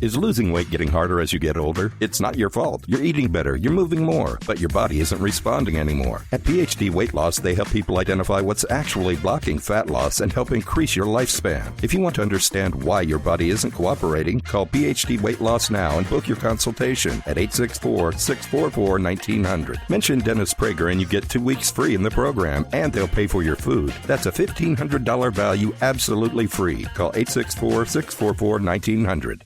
Is losing weight getting harder as you get older? It's not your fault. You're eating better, you're moving more, but your body isn't responding anymore. At PhD Weight Loss, they help people identify what's actually blocking fat loss and help increase your lifespan. If you want to understand why your body isn't cooperating, call PhD Weight Loss now and book your consultation at 864-644-1900. Mention Dennis Prager and you get 2 weeks free in the program, and they'll pay for your food. That's a $1,500 value absolutely free. Call 864-644-1900.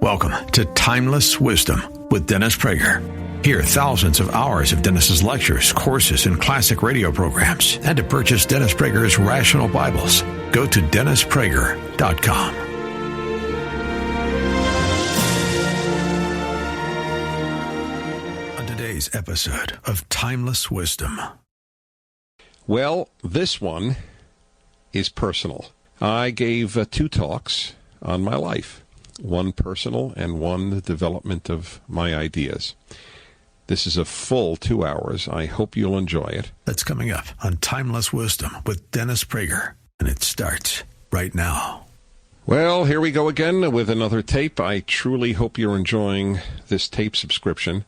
Welcome to Timeless Wisdom with Dennis Prager. Hear thousands of hours of Dennis's lectures, courses, and classic radio programs. And to purchase Dennis Prager's Rational Bibles, go to DennisPrager.com. On today's episode of Timeless Wisdom. Well, this one is personal. I gave 2 talks on my life. One personal and one the development of my ideas. This is a full 2 hours. I hope you'll enjoy it. That's coming up on Timeless Wisdom with Dennis Prager, and it starts right now. Well, here we go again with another tape. I truly hope you're enjoying this tape subscription.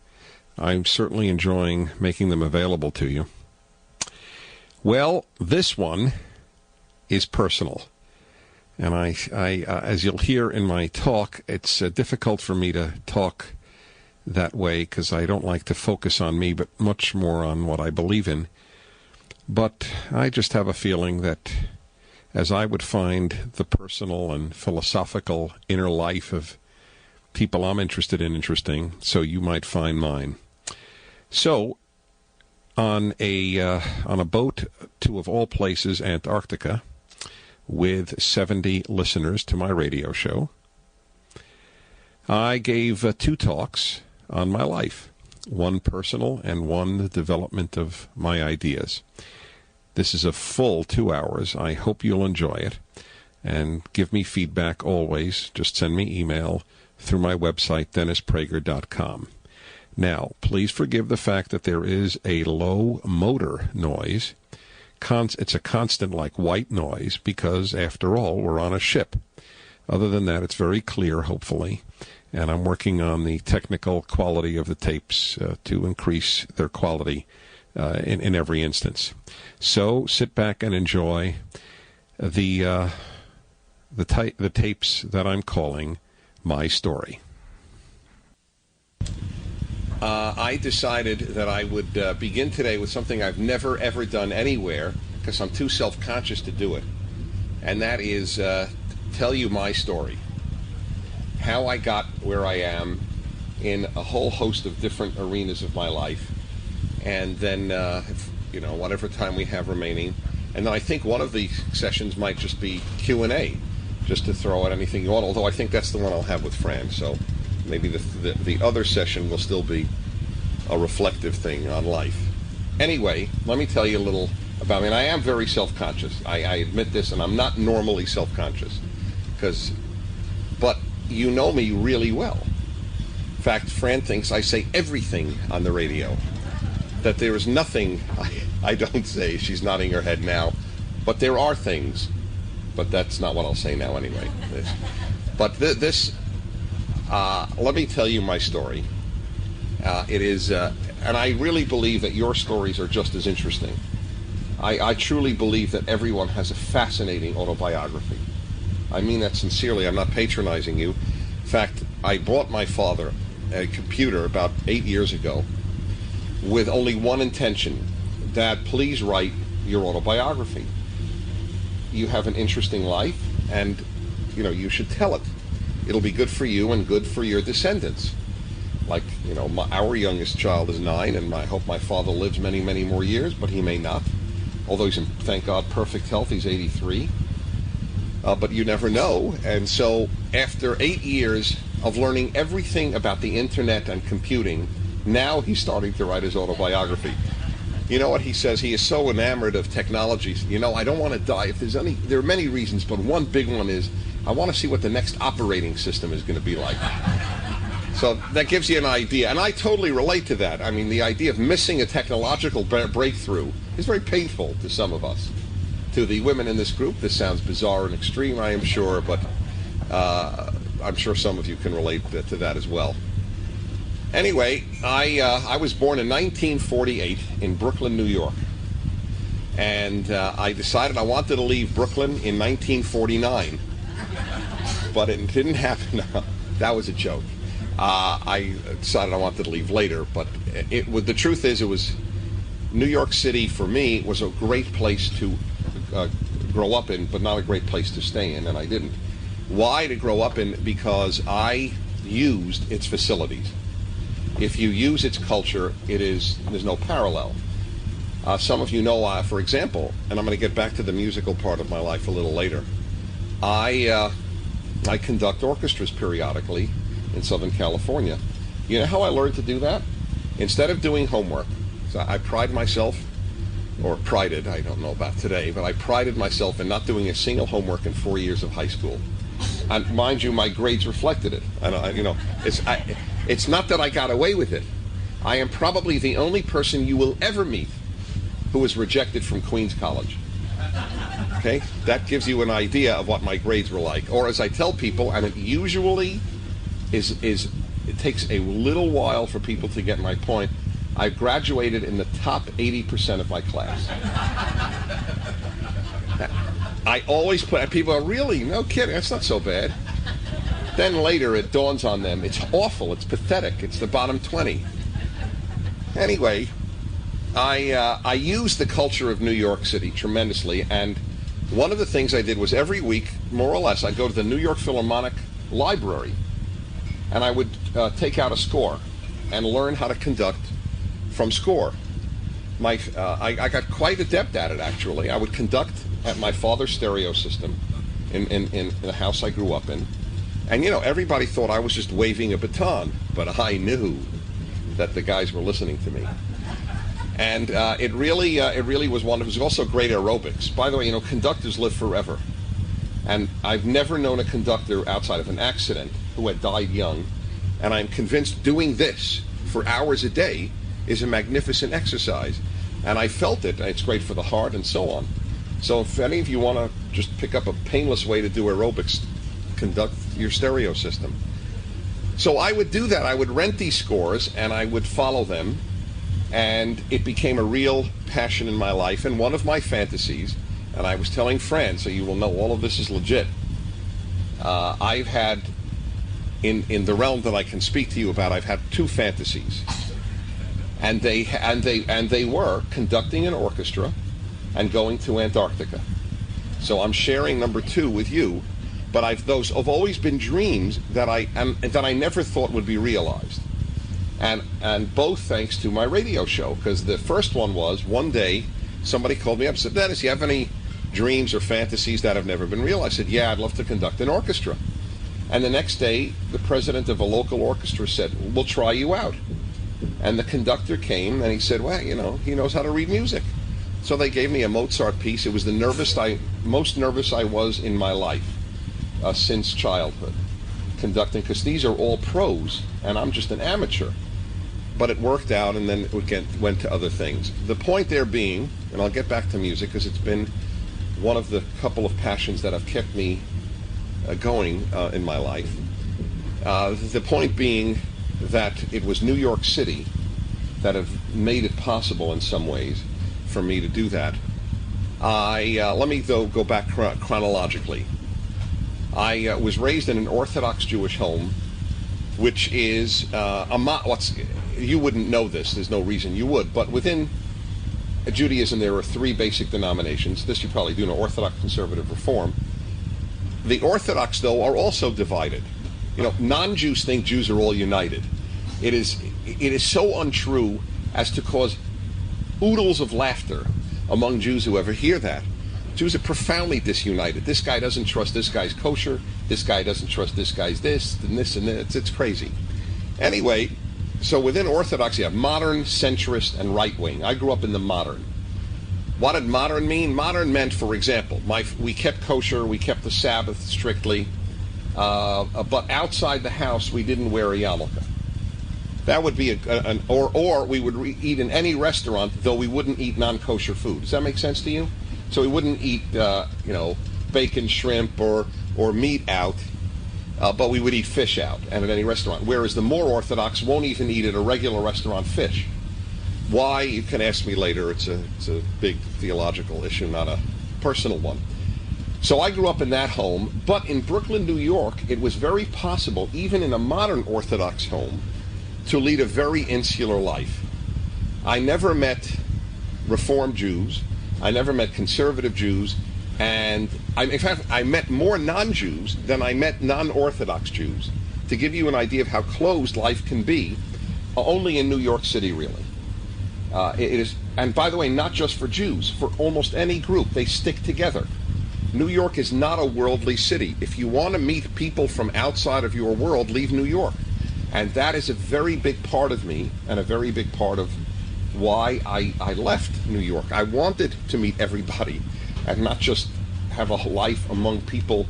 I'm certainly enjoying making them available to you. Well, this one is personal. And I as you'll hear in my talk, it's difficult for me to talk that way because I don't like to focus on me, but much more on what I believe in. But I just have a feeling that as I would find the personal and philosophical inner life of people I'm interested in interesting, so you might find mine. So, on a boat to, of all places, Antarctica, with 70 listeners to my radio show, I gave 2 talks on my life, one personal and one the development of my ideas. This is a full 2 hours. I hope you'll enjoy it, and give me feedback always. Just send me email through my website, DennisPrager.com. Now, please forgive the fact that there is a low motor noise. It's a constant, like, white noise, because, after all, we're on a ship. Other than that, it's very clear, hopefully, and I'm working on the technical quality of the tapes to increase their quality in every instance. So sit back and enjoy the tapes that I'm calling My Story. I decided that I would begin today with something I've never, ever done anywhere because I'm too self-conscious to do it. And that is tell you my story. How I got where I am in a whole host of different arenas of my life. And then, whatever time we have remaining. And then I think one of the sessions might just be Q&A, just to throw out anything you want, although I think that's the one I'll have with Fran. So maybe the other session will still be a reflective thing on life. Anyway, let me tell you a little about me. And I am very self-conscious. I admit this, and I'm not normally self-conscious. But you know me really well. In fact, Fran thinks I say everything on the radio. That there is nothing I don't say. She's nodding her head now. But there are things. But that's not what I'll say now anyway. Let me tell you my story. It is, and I really believe that your stories are just as interesting. I truly believe that everyone has a fascinating autobiography. I mean that sincerely. I'm not patronizing you. In fact, I bought my father a computer about 8 years ago with only one intention: Dad, please write your autobiography. You have an interesting life, and you should tell it. It'll be good for you and good for your descendants. Like, our youngest child is 9, and I hope my father lives many, many more years, but he may not. Although he's in, thank God, perfect health. He's 83. But you never know. And so after 8 years of learning everything about the internet and computing, now he's starting to write his autobiography. You know what he says? He is so enamored of technology. I don't want to die. There are many reasons, but one big one is I want to see what the next operating system is going to be like. So that gives you an idea. And I totally relate to that. I mean, the idea of missing a technological breakthrough is very painful to some of us. To the women in this group, this sounds bizarre and extreme, I am sure, but I'm sure some of you can relate to that as well. Anyway, I was born in 1948 in Brooklyn, New York. And I decided I wanted to leave Brooklyn in 1949. But it didn't happen. That was a joke. I decided I wanted to leave later. But the truth is, it was New York City, for me, was a great place to grow up in, but not a great place to stay in, and I didn't. Why to grow up in? Because I used its facilities. If you use its culture, there's no parallel. Some of you know, for example, and I'm going to get back to the musical part of my life a little later, I conduct orchestras periodically in Southern California. You know how I learned to do that? Instead of doing homework, so I pride myself, or prided, I don't know about today, but I prided myself in not doing a single homework in 4 years of high school. And mind you, my grades reflected it. It's not that I got away with it. I am probably the only person you will ever meet who was rejected from Queens College. Okay? That gives you an idea of what my grades were like. Or as I tell people, and it usually it takes a little while for people to get my point, I graduated in the top 80% of my class. I always people are really, no kidding, that's not so bad. Then later it dawns on them, it's awful, it's pathetic, it's the bottom 20. Anyway, I used the culture of New York City tremendously, and one of the things I did was every week, more or less, I'd go to the New York Philharmonic Library, and I would take out a score and learn how to conduct from score. I got quite adept at it, actually. I would conduct at my father's stereo system in the house I grew up in. And, everybody thought I was just waving a baton, but I knew that the guys were listening to me. And it really was one. It was also great aerobics. By the way, conductors live forever. And I've never known a conductor outside of an accident who had died young. And I'm convinced doing this for hours a day is a magnificent exercise. And I felt it. It's great for the heart and so on. So if any of you want to just pick up a painless way to do aerobics, conduct your stereo system. So I would do that. I would rent these scores and I would follow them. And it became a real passion in my life. And one of my fantasies, and I was telling Fran, so you will know all of this is legit, I've had, in the realm that I can speak to you about, I've had two fantasies. And they were conducting an orchestra and going to Antarctica. So I'm sharing number two with you, but those have always been dreams that I never thought would be realized. And both thanks to my radio show, because the first one was, one day somebody called me up and said, Dennis, you have any dreams or fantasies that have never been realized? I said, yeah, I'd love to conduct an orchestra. And the next day, the president of a local orchestra said, we'll try you out. And the conductor came and he said, well, he knows how to read music. So they gave me a Mozart piece. It was the most nervous I was in my life since childhood, conducting, because these are all pros and I'm just an amateur. But it worked out, and then it went to other things. The point there being, and I'll get back to music because it's been one of the couple of passions that have kept me going in my life. The point being that it was New York City that have made it possible in some ways for me to do that. Let me, though, go back chronologically. I was raised in an Orthodox Jewish home, which is you wouldn't know this, there's no reason you would, but within Judaism there are three basic denominations. This you probably do know: Orthodox, Conservative, Reform. The Orthodox, though, are also divided. Non-Jews think Jews are all united. It is so untrue as to cause oodles of laughter among Jews who ever hear that. Jews are profoundly disunited. This guy doesn't trust this guy's kosher, this guy doesn't trust this guy's this, and this, and this. It's crazy. Anyway, so within Orthodox, you have modern, centrist, and right-wing. I grew up in the modern. What did modern mean? Modern meant, for example, we kept kosher, we kept the Sabbath strictly, but outside the house, we didn't wear a yarmulke. That would be or we would eat in any restaurant, though we wouldn't eat non-kosher food. Does that make sense to you? So we wouldn't eat, bacon, shrimp, or meat out. but we would eat fish out and at any restaurant, whereas the more Orthodox won't even eat at a regular restaurant fish. Why? You can ask me later. It's a big theological issue, not a personal one. So I grew up in that home, but in Brooklyn, New York, it was very possible, even in a modern Orthodox home, to lead a very insular life. I never met Reform Jews. I never met conservative Jews. And in fact, I met more non-Jews than I met non-Orthodox Jews. To give you an idea of how closed life can be, only in New York City, really. It is, and by the way, not just for Jews, for almost any group, they stick together. New York is not a worldly city. If you want to meet people from outside of your world, leave New York. And that is a very big part of me and a very big part of why I left New York. I wanted to meet everybody and not just have a life among people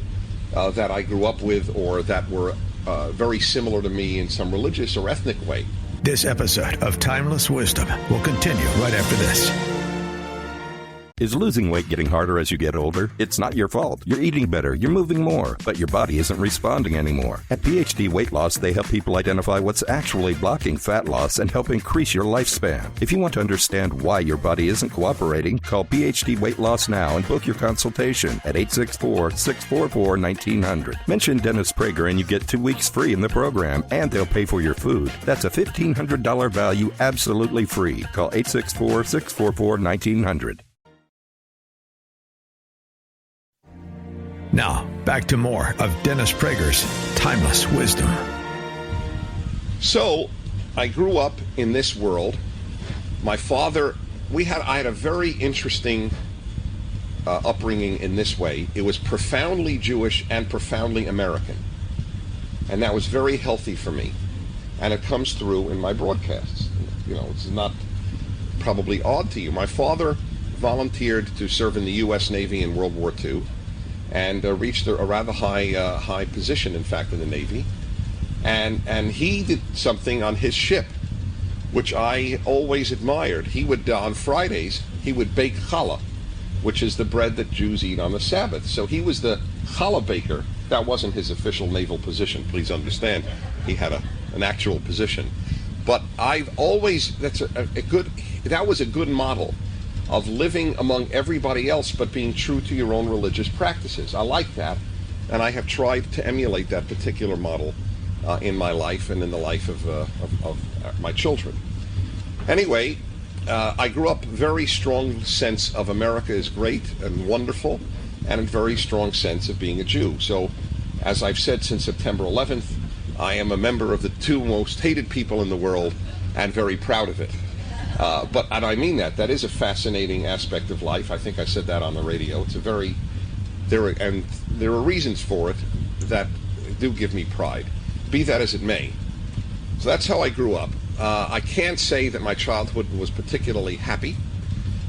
that I grew up with or that were very similar to me in some religious or ethnic way. This episode of Timeless Wisdom will continue right after this. Is losing weight getting harder as you get older? It's not your fault. You're eating better, you're moving more, but your body isn't responding anymore. At PhD Weight Loss, they help people identify what's actually blocking fat loss and help increase your lifespan. If you want to understand why your body isn't cooperating, call PhD Weight Loss now and book your consultation at 864-644-1900. Mention Dennis Prager and you get 2 weeks free in the program, and they'll pay for your food. That's a $1,500 value absolutely free. Call 864-644-1900. Now, back to more of Dennis Prager's Timeless Wisdom. So, I grew up in this world. My father, I had a very interesting upbringing in this way. It was profoundly Jewish and profoundly American. And that was very healthy for me. And it comes through in my broadcasts. You know, it's not probably odd to you. My father volunteered to serve in the U.S. Navy in World War II. And reached a rather high position, in fact, in the Navy. And he did something on his ship, which I always admired. He would, on Fridays, he would bake challah, which is the bread that Jews eat on the Sabbath. So he was the challah baker. That wasn't his official naval position, please understand. He had an actual position. But I've always, that was a good model of living among everybody else but being true to your own religious practices. I like that, and I have tried to emulate that particular model in my life and in the life of my children. Anyway, I grew up very strong sense of America is great and wonderful, and a very strong sense of being a Jew. So, as I've said since September 11th, I am a member of the 2 most hated people in the world and very proud of it. And I mean that is a fascinating aspect of life. I think I said that on the radio. It's there are reasons for it that do give me pride, be that as it may. So that's how I grew up. I can't say that my childhood was particularly happy.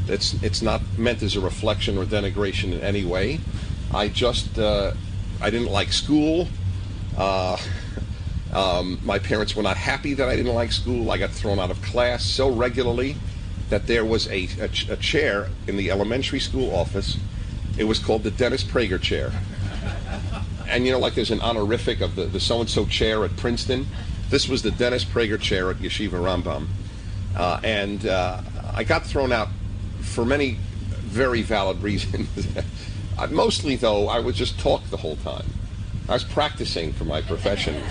It's not meant as a reflection or denigration in any way. I didn't like school. My parents were not happy that I didn't like school. I got thrown out of class so regularly that there was a chair in the elementary school office. It was called the Dennis Prager chair. And you know, like there's an honorific of the so-and-so chair at Princeton. This was the Dennis Prager chair at Yeshiva Rambam. And I got thrown out for many very valid reasons. Mostly, though, I would just talk the whole time. I was practicing for my profession.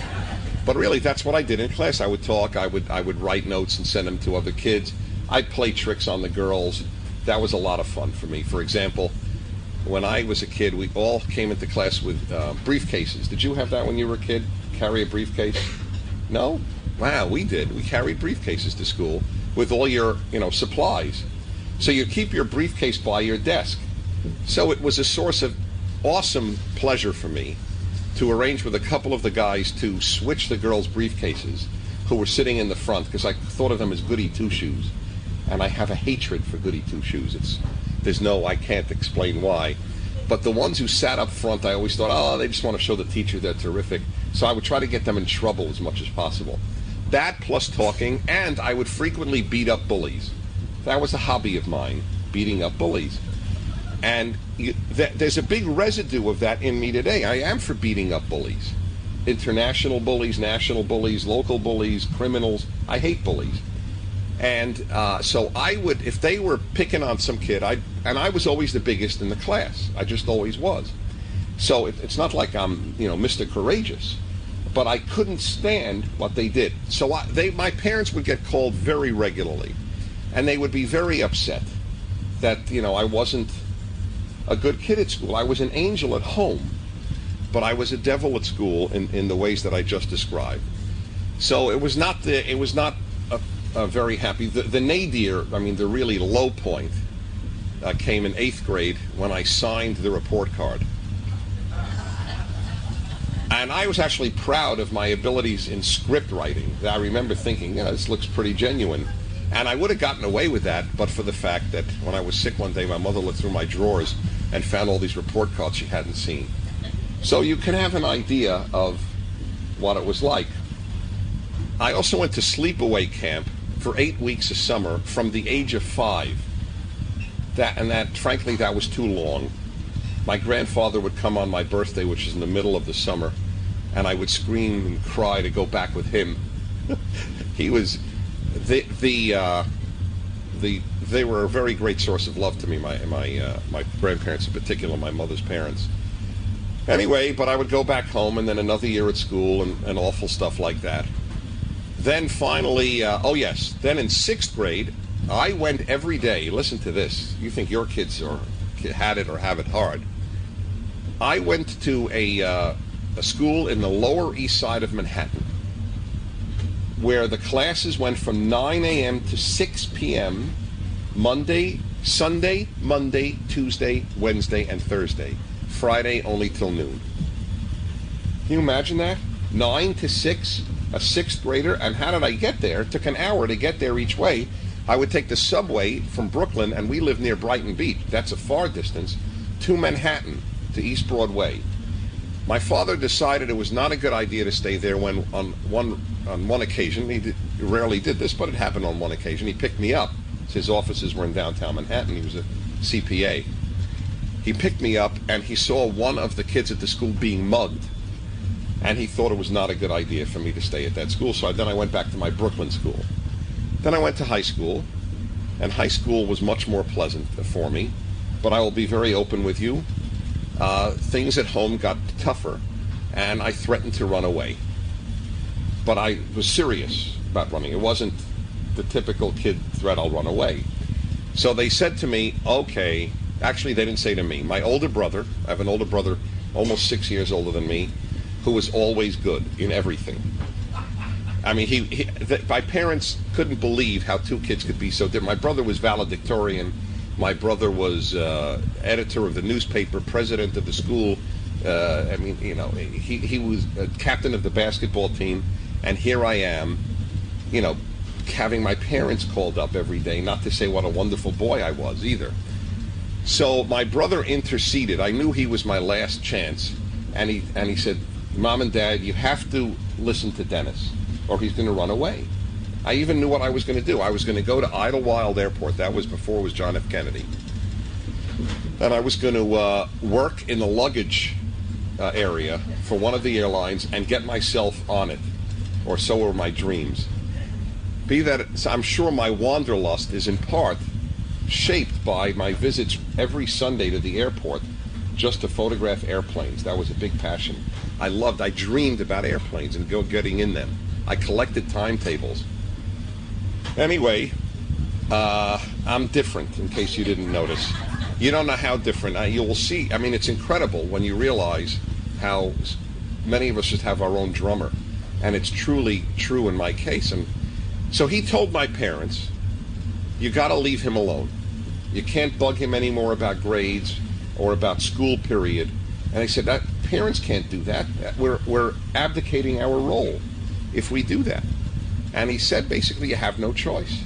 But really, that's what I did in class. I would talk, I would write notes and send them to other kids. I'd play tricks on the girls. That was a lot of fun for me. For example, when I was a kid, we all came into class with briefcases. Did you have that when you were a kid? Carry a briefcase? No? Wow, we did. We carried briefcases to school with all your, supplies. So you keep your briefcase by your desk. So it was a source of awesome pleasure for me to arrange with a couple of the guys to switch the girls' briefcases who were sitting in the front, because I thought of them as goody two-shoes. And I have a hatred for goody two-shoes. I can't explain why. But the ones who sat up front, I always thought, they just want to show the teacher they're terrific. So I would try to get them in trouble as much as possible. That plus talking, and I would frequently beat up bullies. That was a hobby of mine, beating up bullies. And there's a big residue of that in me today. I am for beating up bullies. international bullies, national bullies, local bullies, criminals. I hate bullies. And so I would, if they were picking on some kid, and I was always the biggest in the class. I just always was. So it's not like I'm, Mr. Courageous, but I couldn't stand what they did. So my parents would get called very regularly, and they would be very upset that, I wasn't a good kid at school. I was an angel at home, but I was a devil at school in the ways that I just described. So it was not very happy. The nadir, the really low point, came in 8th grade when I signed the report card. And I was actually proud of my abilities in script writing. I remember thinking, this looks pretty genuine. And I would have gotten away with that, but for the fact that when I was sick one day, my mother looked through my drawers and found all these report cards she hadn't seen. So you can have an idea of what it was like. I also went to sleepaway camp for 8 weeks of summer from the age of 5. Frankly, that was too long. My grandfather would come on my birthday, which is in the middle of the summer, and I would scream and cry to go back with him. He was they were a very great source of love to me. My grandparents in particular, my mother's parents. Anyway, but I would go back home, and then another year at school, and awful stuff like that. Then finally, then in 6th grade, I went every day. Listen to this. You think your kids had it or have it hard. I went to a school in the Lower East Side of Manhattan, where the classes went from 9 a.m. to 6 p.m. Sunday, Monday, Tuesday, Wednesday, and Thursday. Friday only till noon. Can you imagine that? 9 to 6, a 6th grader. And how did I get there? It took an hour to get there each way. I would take the subway from Brooklyn, and we live near Brighton Beach. That's a far distance, to Manhattan, to East Broadway. My father decided it was not a good idea to stay there when on one occasion, he rarely did this, but it happened on one occasion, he picked me up. His offices were in downtown Manhattan. He was a CPA. He picked me up, and he saw one of the kids at the school being mugged, and he thought it was not a good idea for me to stay at that school. So then I went back to my Brooklyn school. Then I went to high school, and high school was much more pleasant for me, but I will be very open with you. Things at home got tougher, and I threatened to run away. But I was serious about running. It wasn't the typical kid threat, I'll run away. So they said to me, okay, actually they didn't say to me. My older brother, I have an older brother almost 6 years older than me, who was always good in everything. My parents couldn't believe how two kids could be so different. My brother was valedictorian. My brother was editor of the newspaper, president of the school. He was captain of the basketball team. And here I am, having my parents called up every day, not to say what a wonderful boy I was either. So my brother interceded. I knew he was my last chance. And he said, Mom and Dad, you have to listen to Dennis, or he's going to run away. I even knew what I was going to do. I was going to go to Idlewild Airport. That was before it was John F. Kennedy. And I was going to work in the luggage area for one of the airlines and get myself on it, or so were my dreams. Be that, I'm sure my wanderlust is in part shaped by my visits every Sunday to the airport just to photograph airplanes. That was a big passion. I dreamed about airplanes and getting in them. I collected timetables. Anyway, I'm different, in case you didn't notice. You don't know how different. You will see. It's incredible when you realize how many of us just have our own drummer. And it's truly true in my case. And so he told my parents, you got to leave him alone. You can't bug him anymore about grades or about school period. And I said, parents can't do that. We're abdicating our role if we do that. And he said, basically, you have no choice.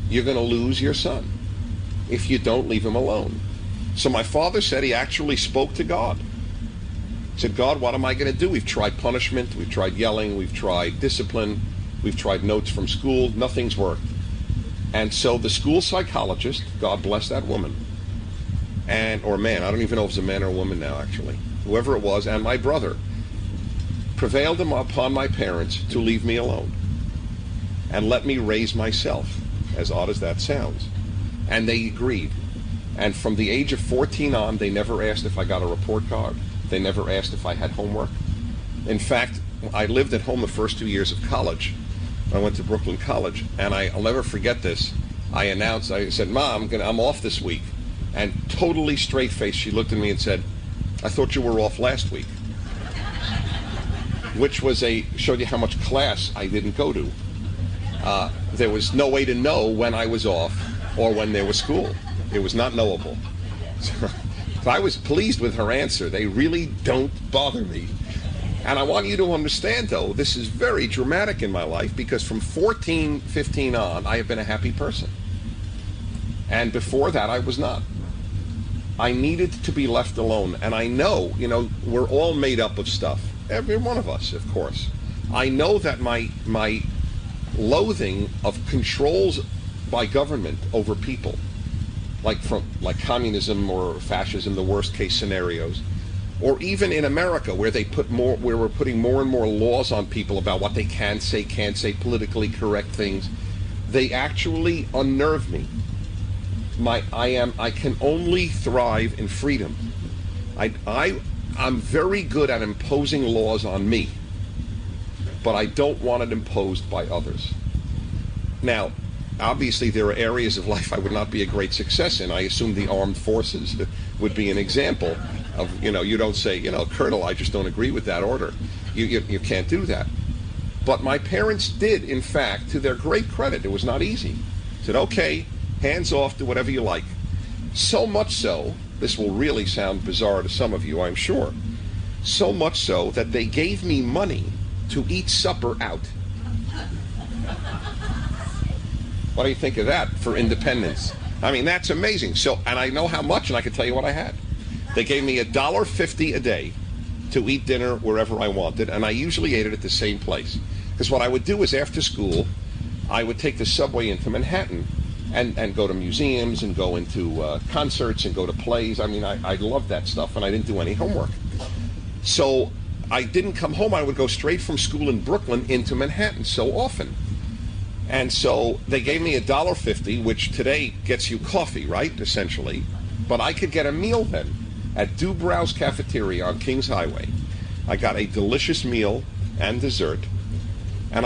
You're going to lose your son if you don't leave him alone. So my father said he actually spoke to God. He said, God, what am I going to do? We've tried punishment, we've tried yelling, we've tried discipline, we've tried notes from school, nothing's worked. And so the school psychologist, God bless that woman, or man, I don't even know if it's a man or a woman now, actually, whoever it was, and my brother, prevailed upon my parents to leave me alone and let me raise myself, as odd as that sounds. And they agreed. And from the age of 14 on, they never asked if I got a report card. They never asked if I had homework. In fact, I lived at home the first 2 years of college. I went to Brooklyn College, and I'll never forget this. I said, Mom, I'm off this week. And totally straight-faced, she looked at me and said, I thought you were off last week. Which showed you how much class I didn't go to. There was no way to know when I was off or when there was school. It was not knowable. So I was pleased with her answer. They really don't bother me. And I want you to understand, though, this is very dramatic in my life because from 14, 15 on, I have been a happy person. And before that, I was not. I needed to be left alone. And I know, we're all made up of stuff. Every one of us, of course. I know that my loathing of controls by government over people, like communism or fascism, the worst case scenarios, or even in America where we're putting more and more laws on people about what they can't say, politically correct things, they actually unnerve me. I can only thrive in freedom. I'm very good at imposing laws on me, but I don't want it imposed by others. Now, obviously there are areas of life I would not be a great success in. I assume the armed forces would be an example of, you don't say, Colonel, I just don't agree with that order. You can't do that. But my parents did, in fact, to their great credit, it was not easy, said, okay, hands off, do whatever you like. So much so, this will really sound bizarre to some of you, I'm sure, so much so that they gave me money to eat supper out. What do you think of that for independence? I mean, that's amazing. So, and I know how much, and I can tell you what I had. They gave me $1.50 a day to eat dinner wherever I wanted, and I usually ate it at the same place. Because what I would do is after school, I would take the subway into Manhattan and go to museums and go into concerts and go to plays. I mean, I loved that stuff, and I didn't do any homework. So I didn't come home. I would go straight from school in Brooklyn into Manhattan so often. And so they gave me $1.50, which today gets you coffee, right, essentially. But I could get a meal then at Dubrow's Cafeteria on Kings Highway. I got a delicious meal and dessert. And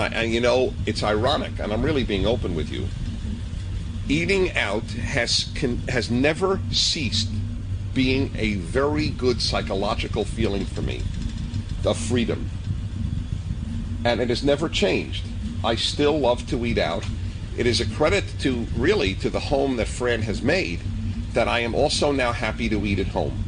it's ironic, and I'm really being open with you. Eating out has never ceased being a very good psychological feeling for me, of freedom. And it has never changed. I still love to eat out. It is a credit to the home that Fran has made that I am also now happy to eat at home.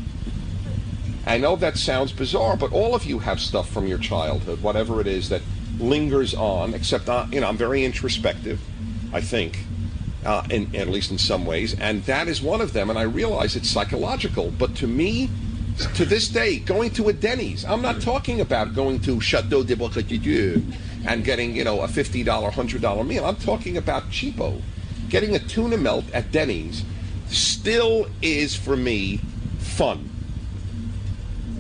I know that sounds bizarre, but all of you have stuff from your childhood, whatever it is that lingers on, except, I'm very introspective, I think, at least in some ways, and that is one of them, and I realize it's psychological, but to me, to this day, going to a Denny's, I'm not talking about going to Chateau de Bourgogne and getting, a $50, $100 meal. I'm talking about cheapo. Getting a tuna melt at Denny's still is, for me, fun.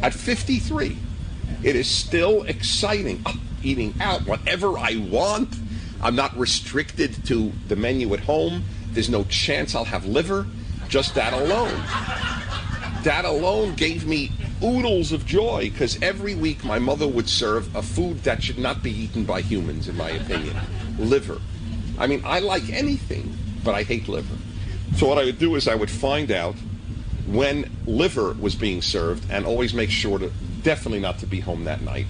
At 53, it is still exciting. Eating out whatever I want. I'm not restricted to the menu at home. There's no chance I'll have liver. Just that alone. That alone gave me oodles of joy, because every week my mother would serve a food that should not be eaten by humans, in my opinion. Liver. I mean, I like anything, but I hate liver. So what I would do is I would find out when liver was being served and always make sure to definitely not to be home that night,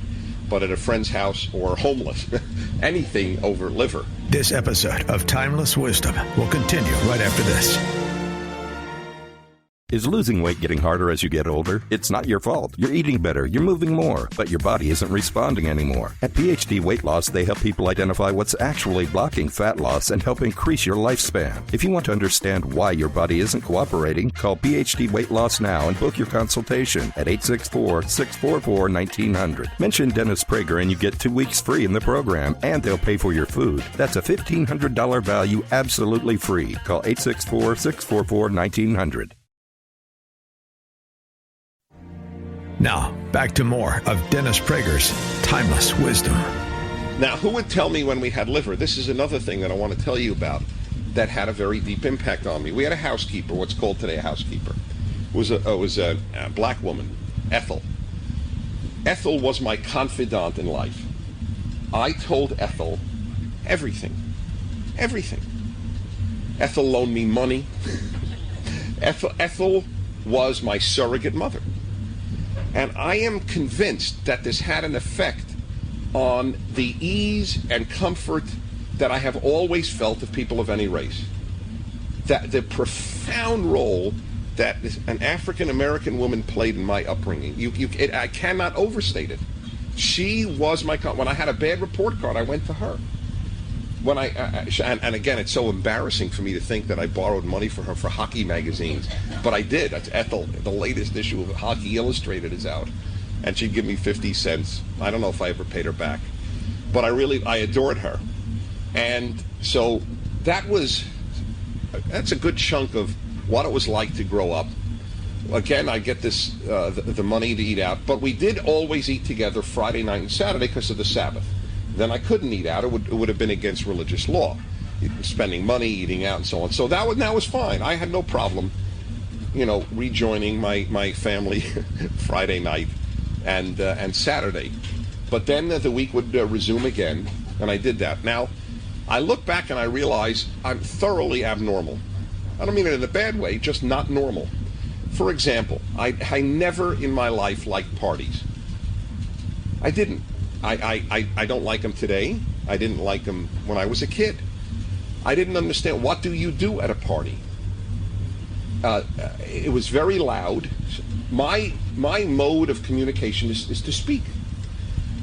but at a friend's house or homeless. Anything over liver. This episode of Timeless Wisdom will continue right after this. Is losing weight getting harder as you get older? It's not your fault. You're eating better, you're moving more, but your body isn't responding anymore. At PhD Weight Loss, they help people identify what's actually blocking fat loss and help increase your lifespan. If you want to understand why your body isn't cooperating, call PhD Weight Loss now and book your consultation at 864-644-1900. Mention Dennis Prager and you get 2 weeks free in the program, and they'll pay for your food. That's a $1,500 value absolutely free. Call 864-644-1900. Now, back to more of Dennis Prager's Timeless Wisdom. Now, who would tell me when we had liver? This is another thing that I want to tell you about that had a very deep impact on me. We had a housekeeper, what's called today a housekeeper. It was a black woman, Ethel. Ethel was my confidant in life. I told Ethel everything. Everything. Ethel loaned me money. Ethel was my surrogate mother. And I am convinced that this had an effect on the ease and comfort that I have always felt of people of any race. That the profound role that an African-American woman played in my upbringing, I cannot overstate it. She was my, when I had a bad report card, I went to her. When and again, it's so embarrassing for me to think that I borrowed money for her for hockey magazines, but I did. That's Ethel. The latest issue of Hockey Illustrated is out, and she'd give me 50 cents. I don't know if I ever paid her back, but I adored her. And so that's a good chunk of what it was like to grow up. Again, I get this, the money to eat out, but we did always eat together Friday night and Saturday because of the Sabbath. Then I couldn't eat out. It would have been against religious law, spending money, eating out, and so on. So that was fine. I had no problem, rejoining my family Friday night and Saturday. But then the week would resume again, and I did that. Now, I look back and I realize I'm thoroughly abnormal. I don't mean it in a bad way, just not normal. For example, I never in my life liked parties. I didn't. I don't like them today. I didn't like them when I was a kid. I didn't understand, what do you do at a party? It was very loud. My mode of communication is to speak.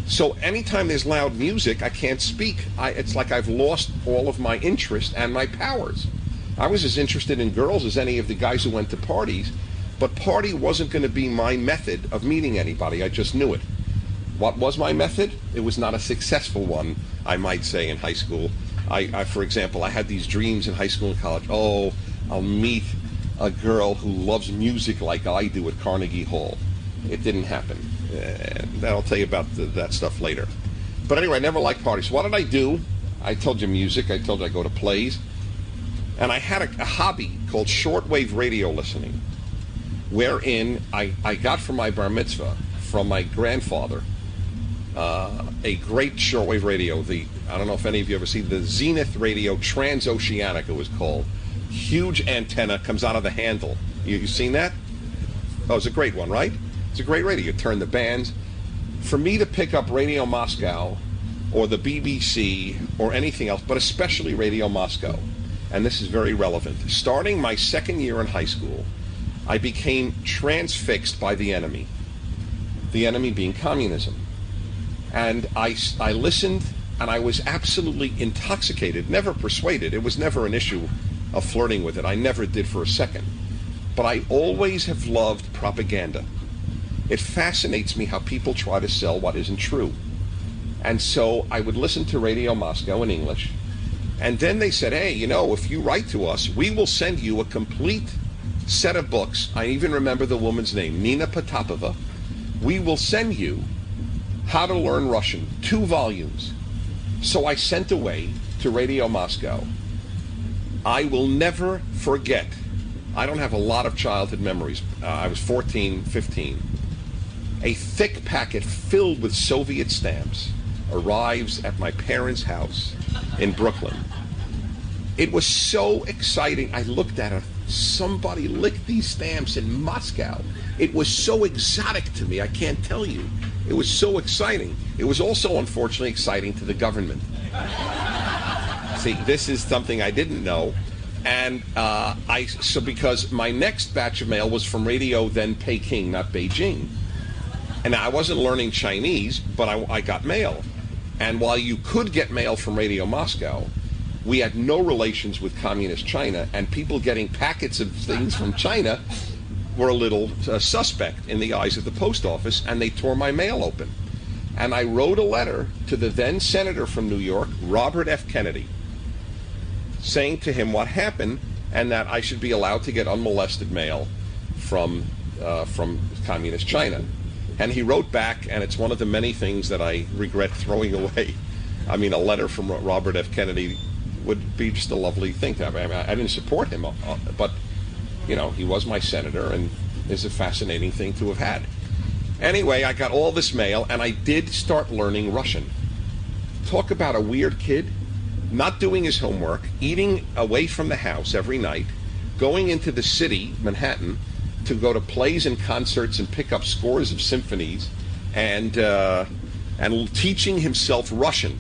So anytime there's loud music, I can't speak. It's like I've lost all of my interest and my powers. I was as interested in girls as any of the guys who went to parties, but party wasn't going to be my method of meeting anybody. I just knew it. What was my method? It was not a successful one, I might say, in high school. For example, I had these dreams in high school and college. Oh, I'll meet a girl who loves music like I do at Carnegie Hall. It didn't happen. I'll tell you about that stuff later. But anyway, I never liked parties. What did I do? I told you music. I told you I go to plays. And I had a hobby called shortwave radio listening, wherein I got from my bar mitzvah, from my grandfather, a great shortwave radio. I don't know if any of you ever seen the Zenith radio, Transoceanic it was called. Huge antenna comes out of the handle. You seen that? Oh, it's a great one, right? It's a great radio. You turn the bands. For me to pick up Radio Moscow or the BBC or anything else, but especially Radio Moscow, and this is very relevant, starting my second year in high school, I became transfixed by the enemy being communism. And I listened, and I was absolutely intoxicated, never persuaded. It was never an issue of flirting with it. I never did for a second. But I always have loved propaganda. It fascinates me how people try to sell what isn't true. And so I would listen to Radio Moscow in English, and then they said, hey, if you write to us, we will send you a complete set of books. I even remember the woman's name, Nina Potapova. We will send you How to Learn Russian, 2 volumes. So I sent away to Radio Moscow. I will never forget. I don't have a lot of childhood memories. I was 14, 15. A thick packet filled with Soviet stamps arrives at my parents' house in Brooklyn. It was so exciting. I looked at it. Somebody licked these stamps in Moscow. It was so exotic to me, I can't tell you. It was so exciting. It was also, unfortunately, exciting to the government. See, this is something I didn't know. And because my next batch of mail was from radio then Peking, not Beijing. And I wasn't learning Chinese, but I got mail. And while you could get mail from Radio Moscow, we had no relations with communist China, and people getting packets of things from China were a little suspect in the eyes of the post office, and they tore my mail open. And I wrote a letter to the then senator from New York, Robert F. Kennedy, saying to him what happened and that I should be allowed to get unmolested mail from communist China. And he wrote back, and it's one of the many things that I regret throwing away. I mean, a letter from Robert F. Kennedy would be just a lovely thing to have. I mean, I didn't support him, but, you know, he was my senator, and it's a fascinating thing to have had. Anyway, I got all this mail, and I did start learning Russian. Talk about a weird kid, not doing his homework, eating away from the house every night, going into the city, Manhattan, to go to plays and concerts and pick up scores of symphonies, and teaching himself Russian.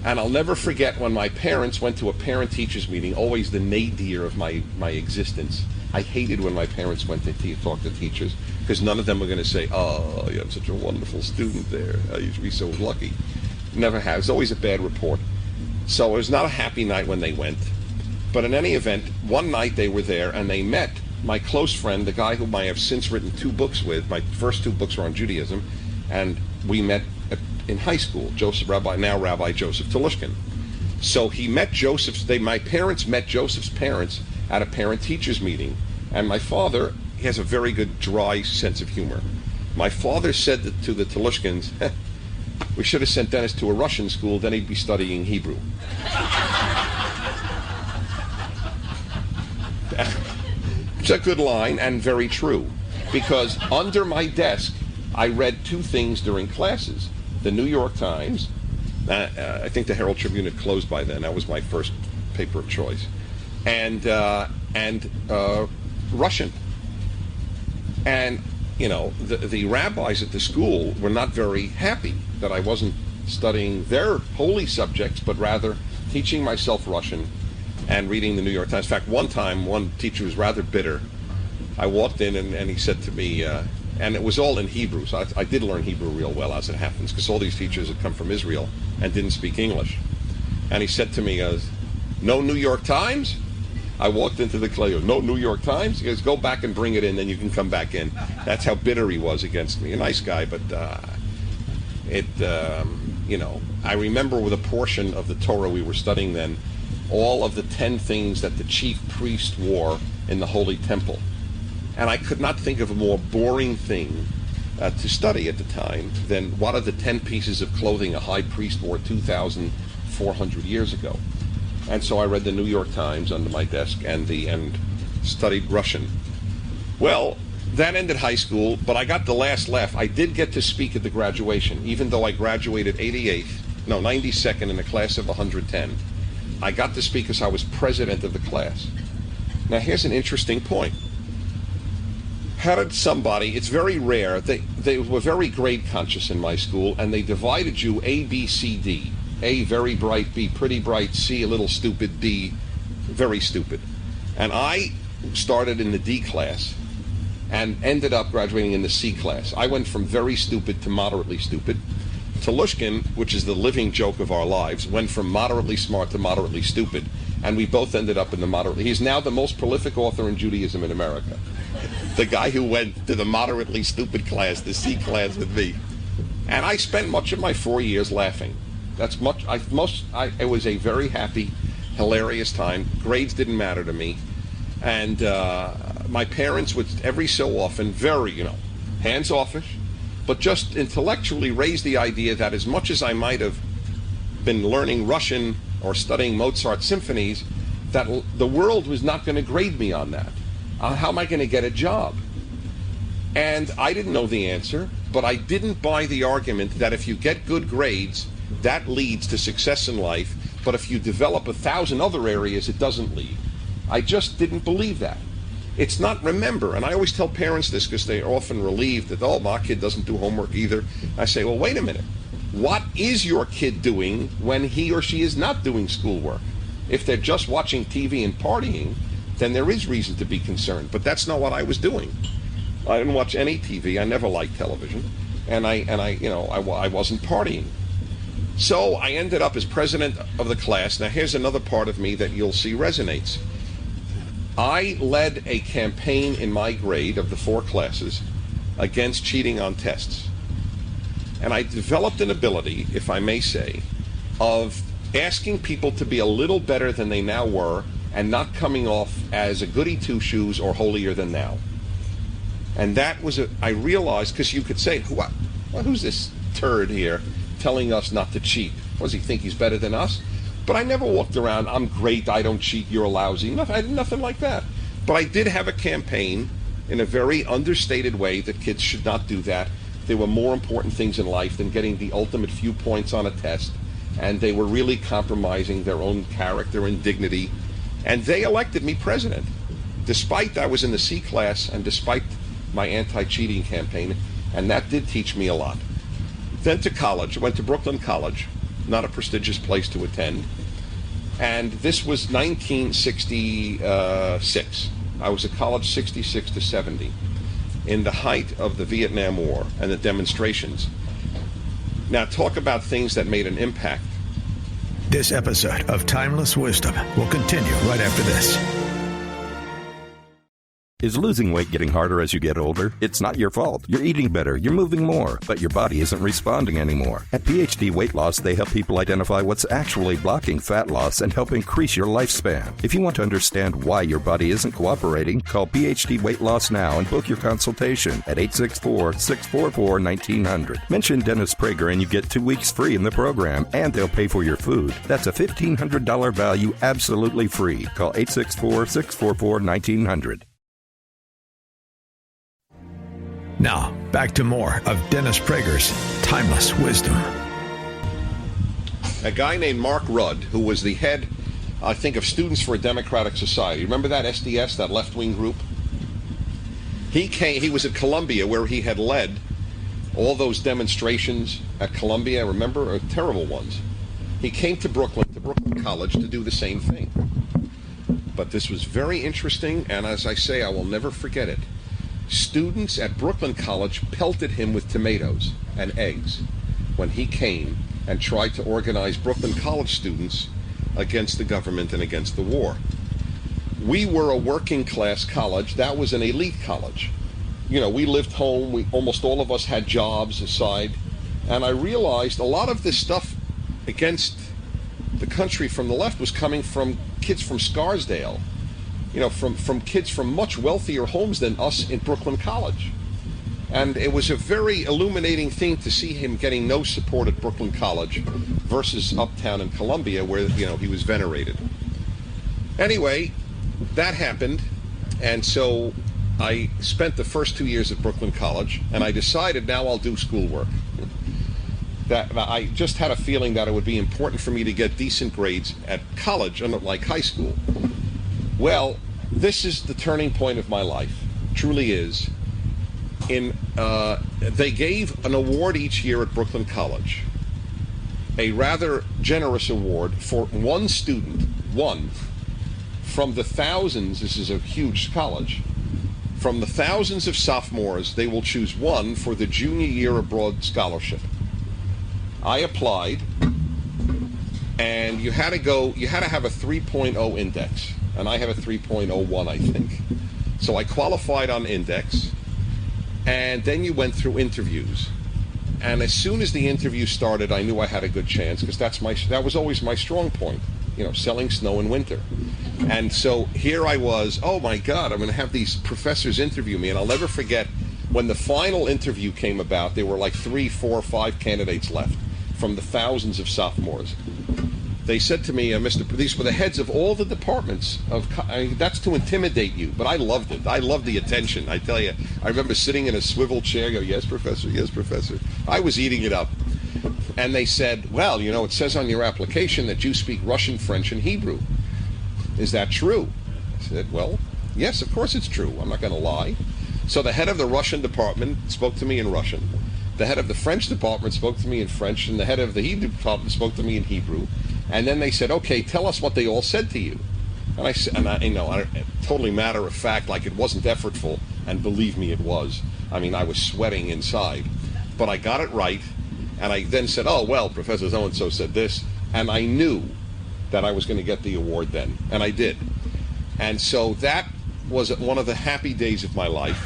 And I'll never forget when my parents went to a parent-teachers meeting, always the nadir of my existence. I hated when my parents went to talk to teachers, because none of them were going to say, "Oh, you have such a wonderful student there. You should be so lucky." Never had. It was always a bad report. So it was not a happy night when they went. But in any event, one night they were there, and they met my close friend, the guy whom I have since written 2 books with. My first 2 books were on Judaism, and we met in high school, Rabbi Joseph Telushkin. So he met my parents met Joseph's parents at a parent-teachers meeting, and my father, he has a very good dry sense of humor. My father said to the Telushkins, "We should have sent Dennis to a Russian school, then he'd be studying Hebrew." It's a good line and very true, because under my desk I read 2 things during classes: the New York Times, I think the Herald Tribune had closed by then, that was my first paper of choice, and Russian. And, you know, the rabbis at the school were not very happy that I wasn't studying their holy subjects, but rather teaching myself Russian and reading the New York Times. In fact, one time, one teacher was rather bitter. I walked in and he said to me, and it was all in Hebrew, so I did learn Hebrew real well, as it happens, because all these teachers had come from Israel and didn't speak English. And he said to me, "No New York Times?" I walked into the class, "No New York Times?" He goes, "Go back and bring it in, then you can come back in." That's how bitter he was against me. A nice guy, but you know, I remember with a portion of the Torah we were studying then, all of the 10 things that the chief priest wore in the Holy Temple. And I could not think of a more boring thing to study at the time than what are the 10 pieces of clothing a high priest wore 2,400 years ago. And so I read the New York Times under my desk and studied Russian. Well, that ended high school, but I got the last laugh. I did get to speak at the graduation, even though I graduated 92nd in a class of 110. I got to speak because I was president of the class. Now, here's an interesting point. How did somebody, it's very rare, they were very grade conscious in my school, and they divided you A, B, C, D. A, very bright, B, pretty bright, C, a little stupid, D, very stupid. And I started in the D class and ended up graduating in the C class. I went from very stupid to moderately stupid. Telushkin, which is the living joke of our lives, went from moderately smart to moderately stupid, and we both ended up in the moderately. He's now the most prolific author in Judaism in America. The guy who went to the moderately stupid class, the C class with me. And I spent much of my 4 years laughing. That's much. It was a very happy, hilarious time. Grades didn't matter to me, and my parents would every so often, very, you know, hands-offish, but just intellectually raise the idea that as much as I might have been learning Russian or studying Mozart symphonies, that the world was not going to grade me on that. How am I going to get a job? And I didn't know the answer, but I didn't buy the argument that if you get good grades, that leads to success in life, but if you develop 1,000 other areas, it doesn't lead. I just didn't believe that. It's not, remember, and I always tell parents this because they're often relieved that, oh, my kid doesn't do homework either. I say, well, wait a minute. What is your kid doing when he or she is not doing schoolwork? If they're just watching TV and partying, then there is reason to be concerned. But that's not what I was doing. I didn't watch any TV. I never liked television, and I wasn't partying. So I ended up as president of the class. Now here's another part of me that you'll see resonates. I led a campaign in my grade of the 4 classes against cheating on tests. And I developed an ability, if I may say, of asking people to be a little better than they now were and not coming off as a goody two-shoes or holier than thou. And that was I realized, because you could say, who's this turd here telling us not to cheat? What does he think, he's better than us? But I never walked around, I'm great, I don't cheat, you're lousy. I did nothing like that. But I did have a campaign in a very understated way that kids should not do that. There were more important things in life than getting the ultimate few points on a test. And they were really compromising their own character and dignity. And they elected me president, despite I was in the C class and despite my anti-cheating campaign. And that did teach me a lot. Then to college. I went to Brooklyn College, not a prestigious place to attend. And this was 1966. I was at college 66 to 70, in the height of the Vietnam War and the demonstrations. Now, talk about things that made an impact. This episode of Timeless Wisdom will continue right after this. Is losing weight getting harder as you get older? It's not your fault. You're eating better, you're moving more, but your body isn't responding anymore. At PhD Weight Loss, they help people identify what's actually blocking fat loss and help increase your lifespan. If you want to understand why your body isn't cooperating, call PhD Weight Loss now and book your consultation at 864-644-1900. Mention Dennis Prager and you get 2 weeks free in the program, and they'll pay for your food. That's a $1,500 value absolutely free. Call 864-644-1900. Now, back to more of Dennis Prager's Timeless Wisdom. A guy named Mark Rudd, who was the head, I think, of Students for a Democratic Society. Remember that SDS, that left-wing group? He was at Columbia, where he had led all those demonstrations at Columbia, remember? Terrible ones. He came to Brooklyn College, to do the same thing. But this was very interesting, and as I say, I will never forget it. Students at Brooklyn College pelted him with tomatoes and eggs when he came and tried to organize Brooklyn College students against the government and against the war. We were a working class college. That was an elite college. You know, we lived home. Almost all of us had jobs aside. And I realized a lot of this stuff against the country from the left was coming from kids from Scarsdale. You know, from kids from much wealthier homes than us in Brooklyn College. And it was a very illuminating thing to see him getting no support at Brooklyn College versus uptown in Columbia, where, you know, he was venerated. Anyway, that happened, and so I spent the first 2 years at Brooklyn College, and I decided now I'll do schoolwork. That I just had a feeling that it would be important for me to get decent grades at college, unlike high school. Well, this is the turning point of my life, truly is. They gave an award each year at Brooklyn College, a rather generous award for one student, one, from the thousands. This is a huge college. From the thousands of sophomores, they will choose one for the junior year abroad scholarship. I applied, and you had to have a 3.0 index. And I have a 3.01, I think. So I qualified on index, and then you went through interviews. And as soon as the interview started, I knew I had a good chance, because that was always my strong point, you know, selling snow in winter. And so here I was, oh my God, I'm going to have these professors interview me. And I'll never forget when the final interview came about, there were like 3, 4, 5 candidates left from the thousands of sophomores. They said to me, these were the heads of all the departments. That's to intimidate you, but I loved it. I loved the attention, I tell you. I remember sitting in a swivel chair, go, yes, professor, yes, professor. I was eating it up. And they said, well, you know, it says on your application that you speak Russian, French, and Hebrew. Is that true? I said, well, yes, of course it's true. I'm not going to lie. So the head of the Russian department spoke to me in Russian. The head of the French department spoke to me in French, and the head of the Hebrew department spoke to me in Hebrew. And then they said, okay, tell us what they all said to you. And I totally matter of fact, like it wasn't effortful, and believe me, it was. I mean, I was sweating inside. But I got it right, and I then said, oh, well, Professor so-and-so said this, and I knew that I was going to get the award then, and I did. And so that was one of the happy days of my life.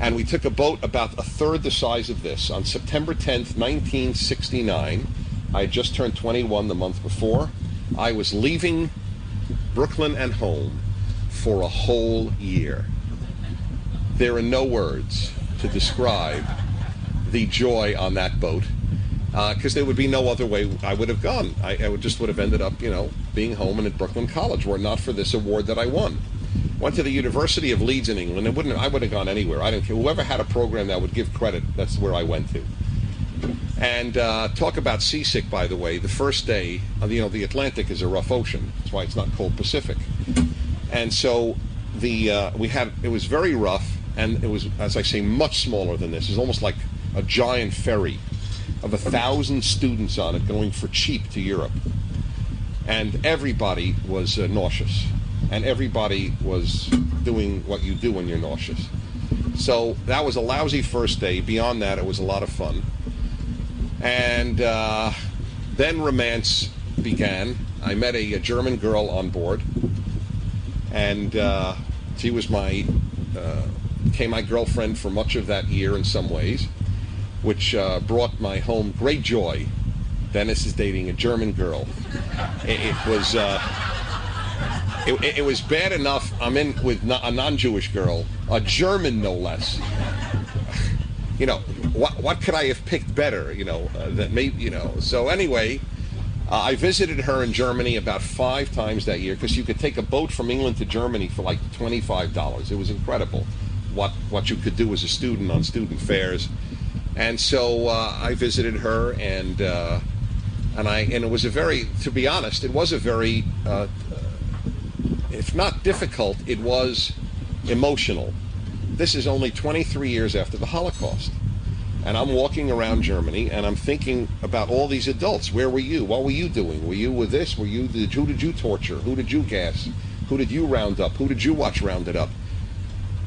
And we took a boat about a third the size of this on September 10th, 1969. I had just turned 21 the month before. I was leaving Brooklyn and home for a whole year. There are no words to describe the joy on that boat, because there would be no other way I would have gone. I would have ended up, being home and at Brooklyn College, were it not for this award that I won. Went to the University of Leeds in England. I would have gone anywhere. I don't care. Whoever had a program that would give credit, that's where I went to. And talk about seasick, by the way. The first day, the Atlantic is a rough ocean. That's why it's not called Pacific. And so it was very rough, and it was, as I say, much smaller than this. It was almost like a giant ferry of 1,000 students on it going for cheap to Europe. And everybody was nauseous. And everybody was doing what you do when you're nauseous. So that was a lousy first day. Beyond that, it was a lot of fun. And then romance began. I met a German girl on board. And she was became my girlfriend for much of that year in some ways, which brought my home great joy. Dennis is dating a German girl. It was bad enough I'm in with a non-Jewish girl, a German no less. What could I have picked better, that maybe, So anyway, I visited her in Germany about 5 times that year, because you could take a boat from England to Germany for like $25. It was incredible what you could do as a student on student fares. And so I visited her, and it was to be honest, it was a very, if not difficult, it was emotional. This is only 23 years after the Holocaust. And I'm walking around Germany, and I'm thinking about all these adults. Where were you? What were you doing? Were you with this? Who did you torture? Who did you gas? Who did you round up? Who did you watch rounded up?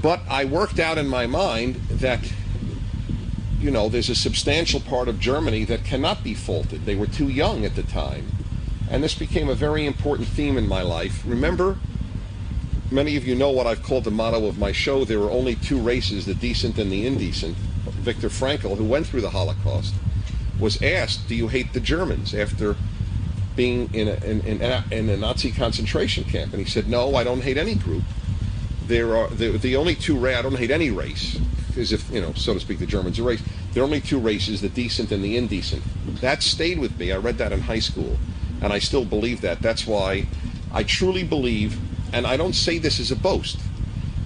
But I worked out in my mind that, there's a substantial part of Germany that cannot be faulted. They were too young at the time. And this became a very important theme in my life. Remember, many of you know what I've called the motto of my show: there are only 2 races, the decent and the indecent. Viktor Frankl, who went through the Holocaust, was asked, do you hate the Germans, after being in a Nazi concentration camp? And he said, no, I don't hate any group. The only 2 I don't hate any race, as if, so to speak, the Germans are a race. There are only 2 races, the decent and the indecent. That stayed with me. I read that in high school, and I still believe that. That's why I truly believe, and I don't say this as a boast,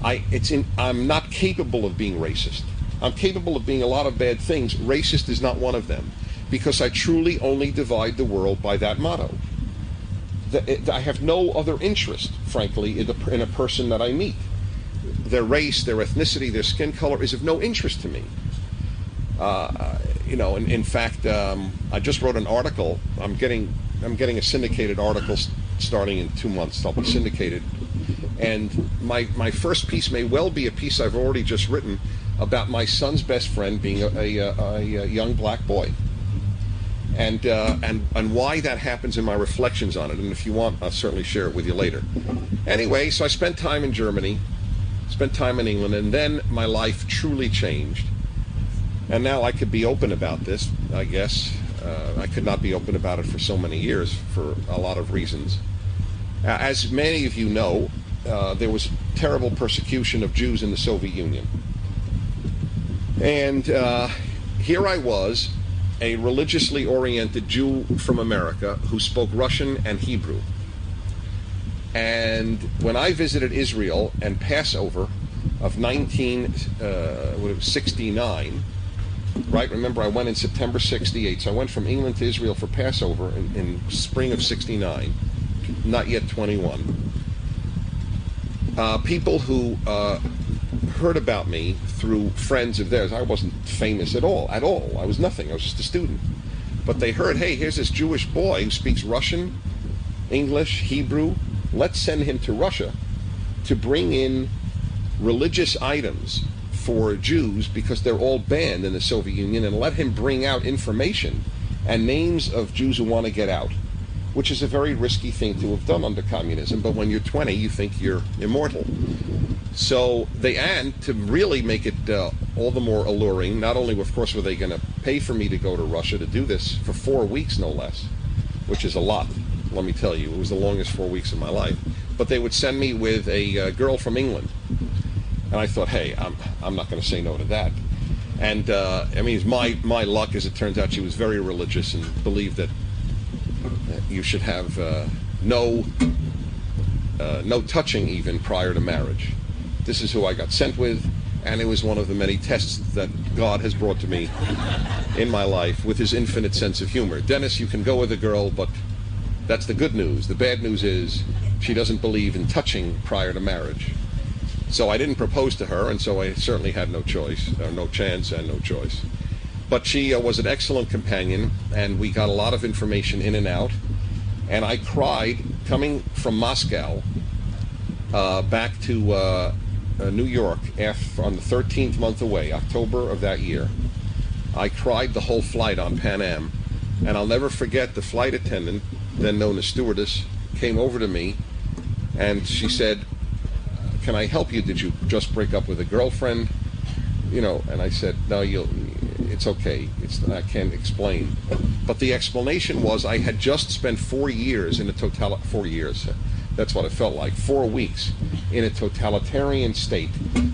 I'm not capable of being racist. I'm capable of being a lot of bad things. Racist is not one of them, because I truly only divide the world by that motto. I have no other interest, frankly, in a person that I meet. Their race, their ethnicity, their skin color is of no interest to me. In fact, I just wrote an article. I'm getting a syndicated article starting in 2 months. I'll be syndicated. And my first piece may well be a piece I've already just written about my son's best friend being a young black boy, and why that happens, in my reflections on it. And if you want, I'll certainly share it with you later. Anyway, so I spent time in Germany, spent time in England, and then my life truly changed. And now I could be open about this, I guess. I could not be open about it for so many years for a lot of reasons. As many of you know, there was terrible persecution of Jews in the Soviet Union. And here I was, a religiously oriented Jew from America who spoke Russian and Hebrew. And when I visited Israel and Passover of 1969, right? Remember, I went in September 68, so I went from England to Israel for Passover in spring of 69, not yet 21. People who heard about me through friends of theirs. I wasn't famous at all. I was nothing. I was just a student. But they heard, hey, here's this Jewish boy who speaks Russian, English, Hebrew. Let's send him to Russia to bring in religious items for Jews, because they're all banned in the Soviet Union, and let him bring out information and names of Jews who want to get out, which is a very risky thing to have done under communism. But when you're 20, you think you're immortal. So and to really make it all the more alluring, not only, of course, were they going to pay for me to go to Russia to do this for 4 weeks, no less, which is a lot, let me tell you. It was the longest 4 weeks of my life. But they would send me with a girl from England, And I thought, hey, I'm not going to say no to that. And I mean, it's my luck, as it turns out, she was very religious and believed that you should have no touching even prior to marriage. This is who I got sent with, and it was one of the many tests that God has brought to me in my life with his infinite sense of humor. Dennis, you can go with a girl, but that's the good news. The bad news is she doesn't believe in touching prior to marriage. So I didn't propose to her, and so I certainly had no choice, or no chance and no choice. But she was an excellent companion, and we got a lot of information in and out. And I cried coming from Moscow back to New York on the 13th month away, October of that year. I cried the whole flight on Pan Am, and I'll never forget the flight attendant, then known as stewardess, came over to me, and she said, "Can I help you? Did you just break up with a girlfriend?" You know, and I said, "No, it's okay. I can't explain." But the explanation was I had just spent 4 years in a 4 years. That's what it felt like. 4 weeks in a totalitarian state,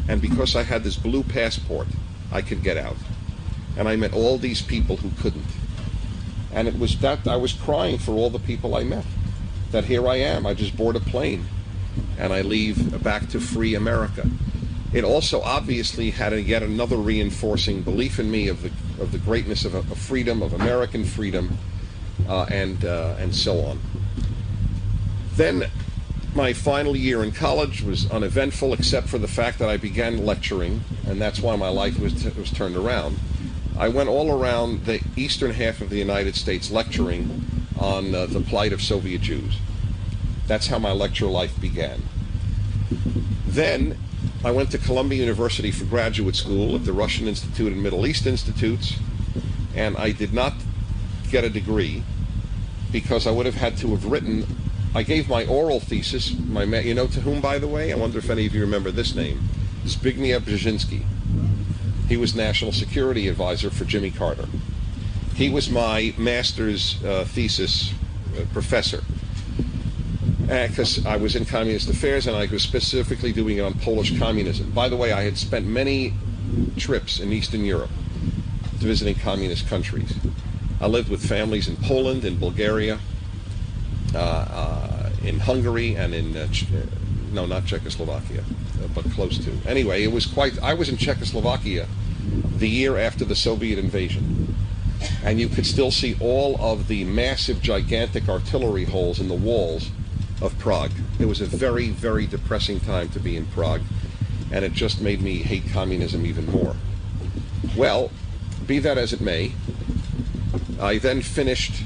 and because I had this blue passport, I could get out. And I met all these people who couldn't. And it was that I was crying for all the people I met. That here I am. I just board a plane, and I leave back to free America. It also obviously had yet another reinforcing belief in me of the greatness of freedom, of American freedom, and so on. Then my final year in college was uneventful, except for the fact that I began lecturing, and that's why my life was turned around. I went all around the eastern half of the United States lecturing on the plight of Soviet Jews. That's how my lecture life began. Then I went to Columbia University for graduate school at the Russian Institute and Middle East Institutes, and I did not get a degree because I would have had to have written. I gave my oral thesis, you know to whom, by the way? I wonder if any of you remember this name. Zbigniew Brzezinski. He was National Security Advisor for Jimmy Carter. He was my master's thesis professor, because I was in communist affairs, and I was specifically doing it on Polish communism. By the way, I had spent many trips in Eastern Europe visiting communist countries. I lived with families in Poland, in Bulgaria, in Hungary, and in no, not Czechoslovakia, but close to. Anyway, it was I was in Czechoslovakia the year after the Soviet invasion, and you could still see all of the massive, gigantic artillery holes in the walls of Prague. It was a very, very depressing time to be in Prague, and it just made me hate communism even more. Well, be that as it may, I then finished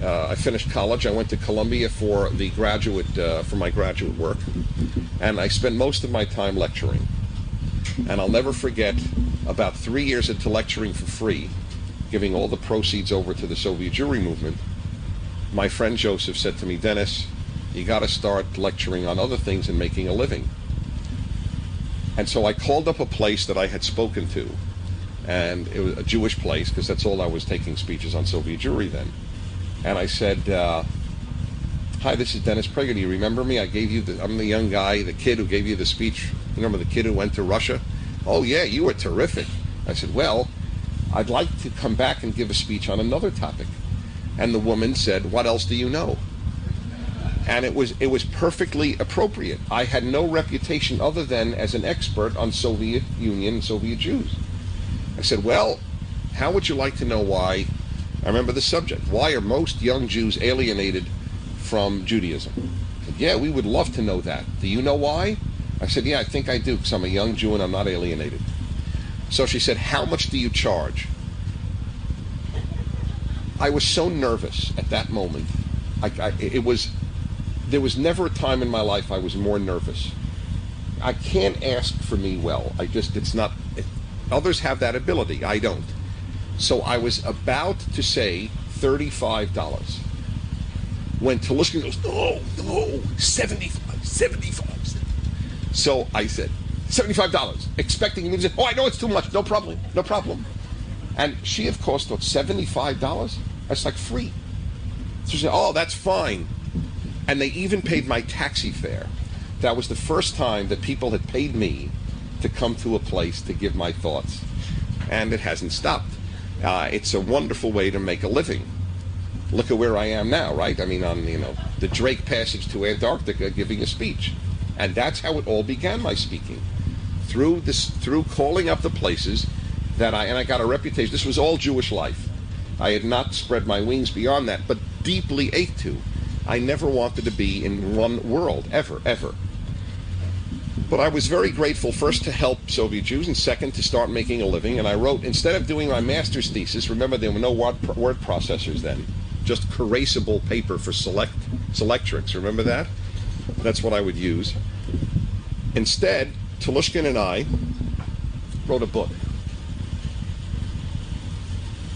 I finished college. I went to Columbia for my graduate work, and I spent most of my time lecturing. And I'll never forget, about 3 years into lecturing for free, giving all the proceeds over to the Soviet Jewry movement, my friend Joseph said to me, "Dennis, you got to start lecturing on other things and making a living." And so I called up a place that I had spoken to, and it was a Jewish place, because that's all I was taking speeches on Soviet Jewry then. And I said, "Hi, this is Dennis Prager. Do you remember me? I'm the young guy, the kid who gave you the speech. You remember the kid who went to Russia?" "Oh, yeah, you were terrific." I said, "Well, I'd like to come back and give a speech on another topic." And the woman said, "What else do you know?" And it was perfectly appropriate. I had no reputation other than as an expert on Soviet Union and Soviet Jews. I said, "Well, how would you like to know why?" I remember the subject. "Why are most young Jews alienated from Judaism?" I said, "Yeah, we would love to know that. Do you know why?" I said, "Yeah, I think I do, because I'm a young Jew and I'm not alienated." So she said, "How much do you charge?" I was so nervous at that moment. There was never a time in my life I was more nervous. I can't ask for me well. Others have that ability. I don't. So I was about to say $35. When Talushkin goes, no, 75. So I said, $75, expecting him to say, "Oh, I know it's too much, no problem. And she, of course, thought, $75? That's like free. So she said, "Oh, that's fine." And they even paid my taxi fare that was the first time that people had paid me to come to a place to give my thoughts. And it hasn't stopped. It's a wonderful way to make a living. Look at where I am now, right? I mean, on the Drake Passage to Antarctica, giving a speech. And that's how it all began, my speaking. Through calling up the places that I got a reputation. This was all Jewish life. I had not spread my wings beyond that, but deeply ached to. I never wanted to be in one world, ever, ever. But I was very grateful, first, to help Soviet Jews, and second, to start making a living. And I wrote, instead of doing my master's thesis, remember there were no word processors then, just erasable paper for selectrix, remember that? That's what I would use. Instead, Telushkin and I wrote a book.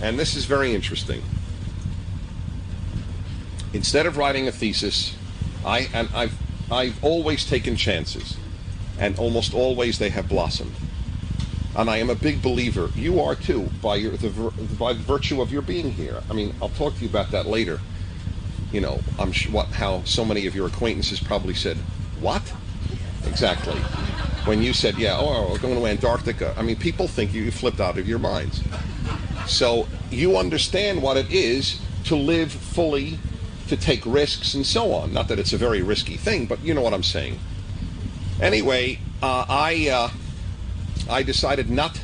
And this is very interesting. Instead of writing a thesis, I've always taken chances, and almost always they have blossomed. And I am a big believer, you are too, by virtue of your being here. I mean, I'll talk to you about that later. I'm sure how so many of your acquaintances probably said, "What?" Exactly. When you said, "Yeah, we're going to Antarctica." I mean, people think you flipped out of your minds. So you understand what it is to live fully, to take risks and so on. Not that it's a very risky thing, but you know what I'm saying. Anyway, I decided not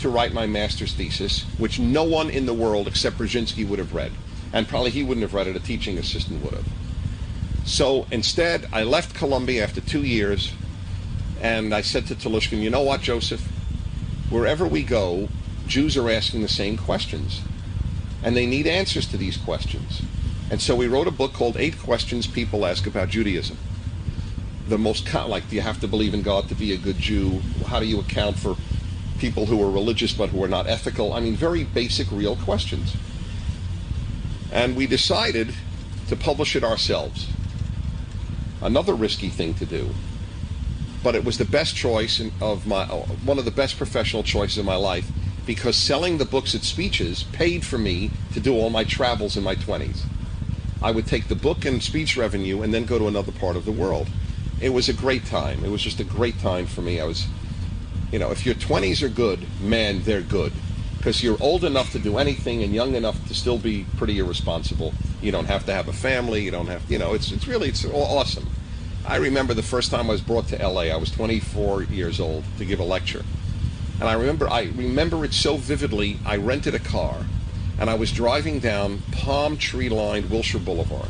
to write my master's thesis, which no one in the world except Brzezinski would have read. And probably he wouldn't have read it, a teaching assistant would have. So instead, I left Columbia after 2 years, and I said to Telushkin, you know what, Joseph? Wherever we go, Jews are asking the same questions, and they need answers to these questions. And so we wrote a book called 8 Questions People Ask About Judaism. The most, like, do you have to believe in God to be a good Jew? How do you account for people who are religious but who are not ethical? I mean, very basic, real questions. And we decided to publish it ourselves. Another risky thing to do, but it was the best choice one of the best professional choices of my life, because selling the books at speeches paid for me to do all my travels in my 20s. I would take the book and speech revenue and then go to another part of the world. It was a great time. It was just a great time for me. I was, if your 20s are good, man, they're good. Because you're old enough to do anything and young enough to still be pretty irresponsible. You don't have to have a family. You don't have, it's awesome. I remember the first time I was brought to LA. I was 24 years old to give a lecture. And I remember it so vividly. I rented a car, and I was driving down palm tree-lined Wilshire Boulevard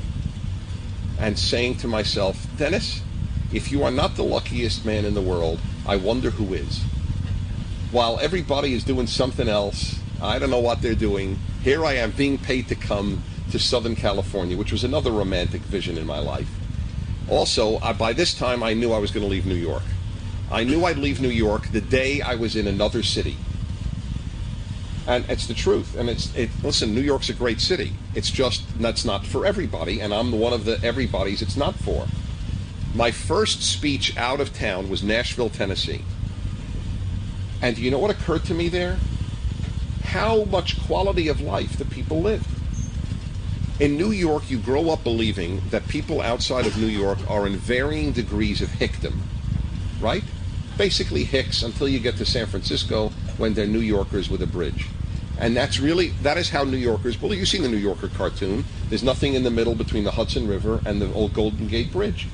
and saying to myself, Dennis, if you are not the luckiest man in the world, I wonder who is. While everybody is doing something else, I don't know what they're doing, here I am being paid to come to Southern California, which was another romantic vision in my life. Also, by this time, I knew I was going to leave New York. I knew I'd leave New York the day I was in another city. And it's the truth. And listen, New York's a great city. It's just, that's not for everybody, and I'm one of the everybody's it's not for. My first speech out of town was Nashville, Tennessee. And do you know what occurred to me there? How much quality of life the people lived. In New York, you grow up believing that people outside of New York are in varying degrees of hickdom, right? Basically hicks until you get to San Francisco when they're New Yorkers with a bridge. And that is how New Yorkers believe. You've seen the New Yorker cartoon. There's nothing in the middle between the Hudson River and the old Golden Gate Bridge.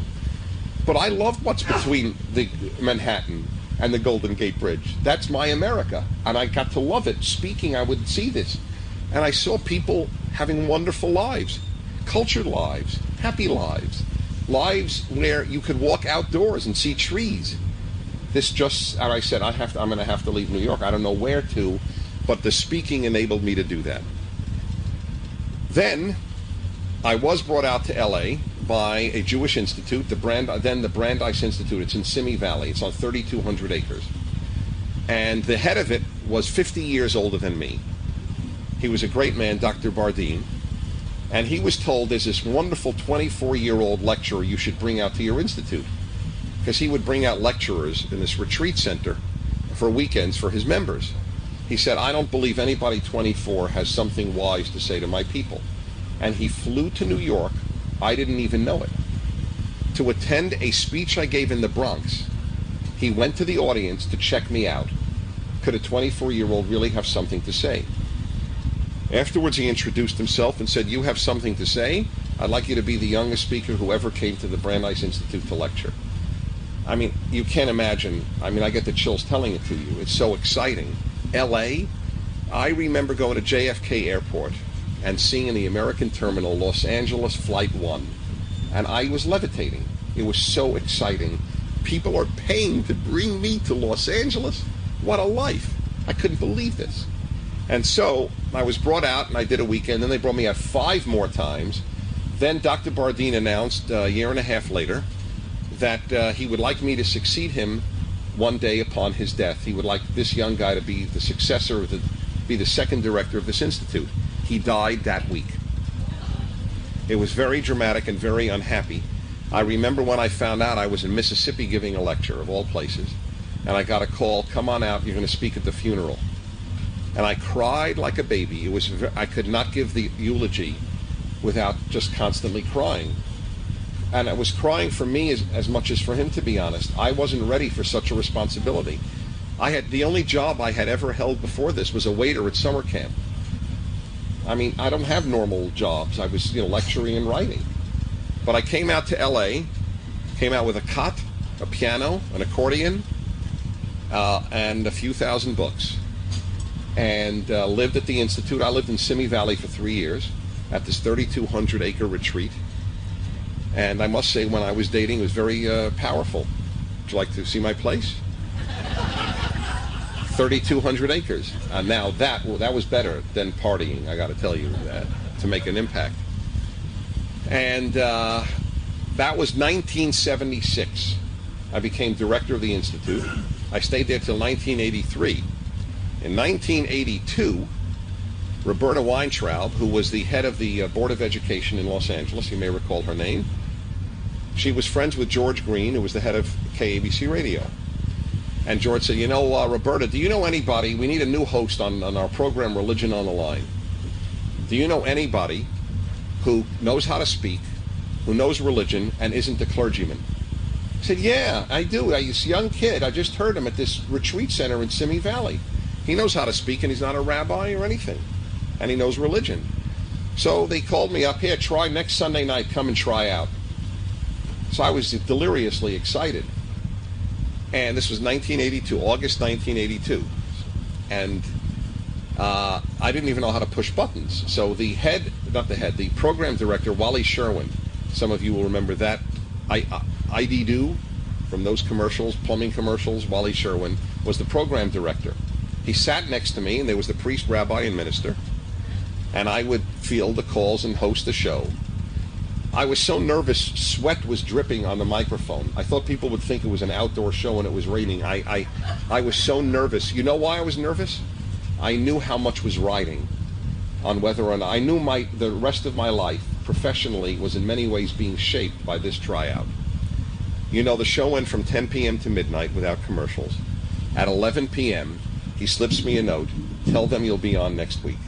But I love what's between the Manhattan and the Golden Gate Bridge. That's my America, and I got to love it. Speaking, I would see this, and I saw people having wonderful lives, cultured lives, happy lives, lives where you could walk outdoors and see trees. And I said, I'm going to have to leave New York. I don't know where to, but the speaking enabled me to do that. Then I was brought out to L.A. by a Jewish institute, the Brandeis Institute. It's in Simi Valley. It's on 3,200 acres. And the head of it was 50 years older than me. He was a great man, Dr. Bardeen. And he was told, there's this wonderful 24-year-old lecturer you should bring out to your institute. Because he would bring out lecturers in this retreat center for weekends for his members. He said, I don't believe anybody 24 has something wise to say to my people. And he flew to New York. I didn't even know it. to attend a speech I gave in the Bronx. He went to the audience to check me out. Could a 24-year-old really have something to say? Afterwards, he introduced himself and said, "You have something to say? I'd like you to be the youngest speaker who ever came to the Brandeis Institute to lecture." I mean, you can't imagine. I mean, I get the chills telling it to you. It's so exciting. L.A., I remember going to JFK Airport and seeing in the American terminal Los Angeles Flight 1, and I was levitating. It was so exciting. People are paying to bring me to Los Angeles? What a life. I couldn't believe this. And so I was brought out, and I did a weekend. Then they brought me out 5 more times. Then Dr. Bardeen announced a year and a half later that he would like me to succeed him one day upon his death. He would like this young guy to be the successor, be the second director of this institute. He died that week. It was very dramatic and very unhappy. I remember when I found out, I was in Mississippi giving a lecture, of all places, and I got a call, "Come on out, you're going to speak at the funeral." And I cried like a baby. I could not give the eulogy without just constantly crying. And it was crying for me as much as for him, to be honest. I wasn't ready for such a responsibility. The only job I had ever held before this was a waiter at summer camp. I mean, I don't have normal jobs. I was, lecturing and writing. But I came out to L.A., came out with a cot, a piano, an accordion, and a few thousand books, and lived at the Institute. I lived in Simi Valley for 3 years at this 3,200-acre retreat. And I must say, when I was dating, it was very powerful. Would you like to see my place? 3,200 acres. Now that was better than partying, I got to tell you, to make an impact. And that was 1976. I became director of the Institute. I stayed there till 1983. In 1982, Roberta Weintraub, who was the head of the Board of Education in Los Angeles, you may recall her name, she was friends with George Green, who was the head of KABC Radio. And George said, Roberta, do you know anybody? We need a new host on our program, Religion on the Line. Do you know anybody who knows how to speak, who knows religion, and isn't a clergyman? I said, yeah, I do. He's a young kid. I just heard him at this retreat center in Simi Valley. He knows how to speak, and he's not a rabbi or anything. And he knows religion. So they called me up, here, try next Sunday night, come and try out. So I was deliriously excited. And this was 1982, August 1982. And I didn't even know how to push buttons. So the program director, Wally Sherwin, some of you will remember that. ID-Do, from those commercials, plumbing commercials, Wally Sherwin was the program director. He sat next to me, and there was the priest, rabbi, and minister. And I would field the calls and host the show. I was so nervous, sweat was dripping on the microphone. I thought people would think it was an outdoor show and it was raining. I was so nervous. You know why I was nervous? I knew how much was riding on whether or not. I knew the rest of my life, professionally, was in many ways being shaped by this tryout. The show went from 10 p.m. to midnight without commercials. At 11 p.m., he slips me a note, tell them you'll be on next week.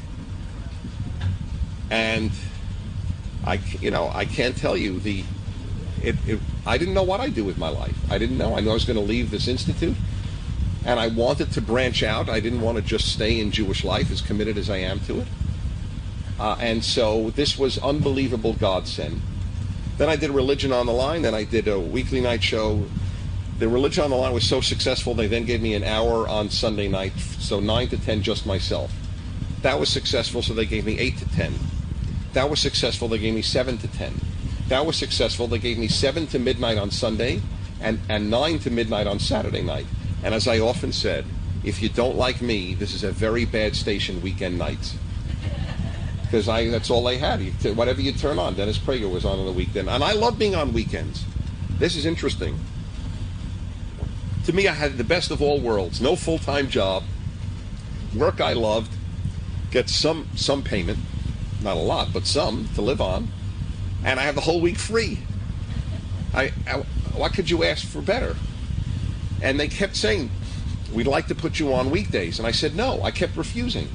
And I can't tell you I didn't know what I'd do with my life. I didn't know. I knew I was going to leave this institute, and I wanted to branch out. I didn't want to just stay in Jewish life, as committed as I am to it. And so this was unbelievable godsend. Then I did Religion on the Line. Then I did a weekly night show. The Religion on the Line was so successful, they then gave me an hour on Sunday night, so 9 to 10, just myself. That was successful, so they gave me 8 to 10. That was successful, they gave me 7 to 10. That was successful, they gave me 7 to midnight on Sunday and 9 to midnight on Saturday night. And as I often said, if you don't like me, this is a very bad station weekend nights. Because that's all they had. Whatever you turn on, Dennis Prager was on the weekend. And I love being on weekends. This is interesting. To me, I had the best of all worlds. No full-time job. Work I loved. Get some payment. Not a lot, but some to live on. And I have the whole week free. What could you ask for better? And they kept saying, we'd like to put you on weekdays. And I said, no. I kept refusing.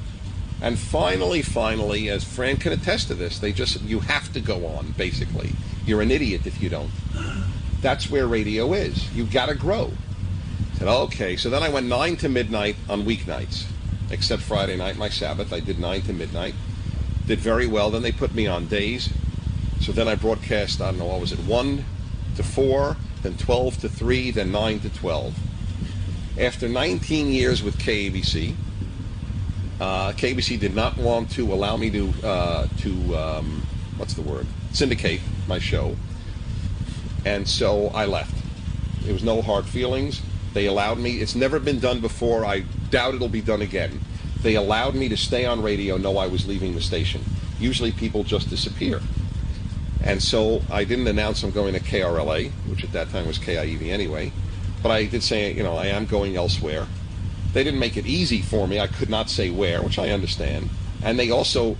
And finally, as Fran can attest to this, they just said, you have to go on, basically. You're an idiot if you don't. That's where radio is. You've got to grow. I said, okay. So then I went 9 to midnight on weeknights, except Friday night, my Sabbath. I did 9 to midnight. Did very well. Then they put me on days. So then I broadcast, I don't know, what was it, 1 to 4, then 12 to 3, then 9 to 12. After 19 years with KABC, KABC did not want to allow me to syndicate my show. And so I left. There was no hard feelings. They allowed me. It's never been done before. I doubt it'll be done again. They allowed me to stay on radio, know I was leaving the station. Usually people just disappear. And so I didn't announce I'm going to KRLA, which at that time was KIEV anyway. But I did say, I am going elsewhere. They didn't make it easy for me. I could not say where, which I understand. And they also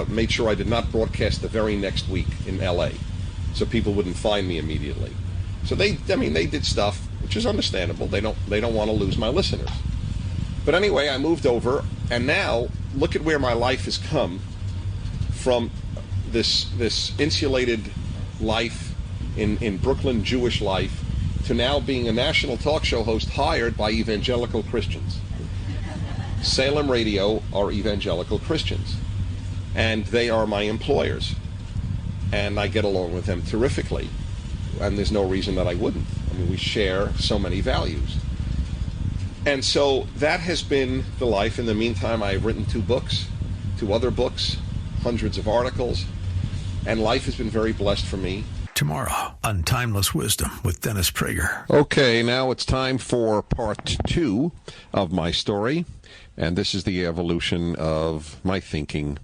made sure I did not broadcast the very next week in LA, so people wouldn't find me immediately. So they did stuff which is understandable. They don't want to lose my listeners. But anyway, I moved over, and now look at where my life has come from. This insulated life in Brooklyn Jewish life to now being a national talk show host hired by evangelical Christians. Salem Radio are evangelical Christians, and they are my employers, and I get along with them terrifically, and there's no reason that I wouldn't. We share so many values. And so that has been the life. In the meantime, I've written 2 other books, hundreds of articles, and life has been very blessed for me. Tomorrow on Timeless Wisdom with Dennis Prager. Okay, now it's time for part 2 of my story, and this is the evolution of my thinking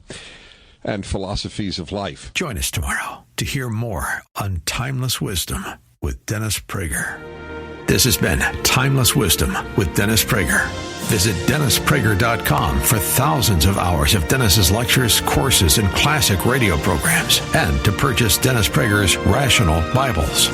and philosophies of life. Join us tomorrow to hear more on Timeless Wisdom with Dennis Prager. This has been Timeless Wisdom with Dennis Prager. Visit DennisPrager.com for thousands of hours of Dennis's lectures, courses, and classic radio programs, and to purchase Dennis Prager's Rational Bibles.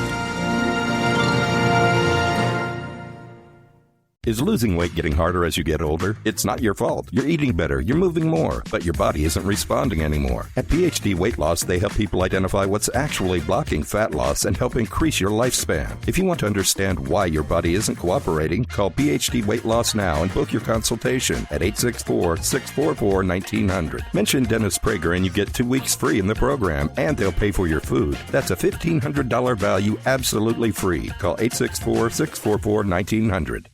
Is losing weight getting harder as you get older? It's not your fault. You're eating better, you're moving more, but your body isn't responding anymore. At PhD Weight Loss, they help people identify what's actually blocking fat loss and help increase your lifespan. If you want to understand why your body isn't cooperating, call PhD Weight Loss now and book your consultation at 864-644-1900. Mention Dennis Prager and you get 2 weeks free in the program, and they'll pay for your food. That's a $1,500 value absolutely free. Call 864-644-1900.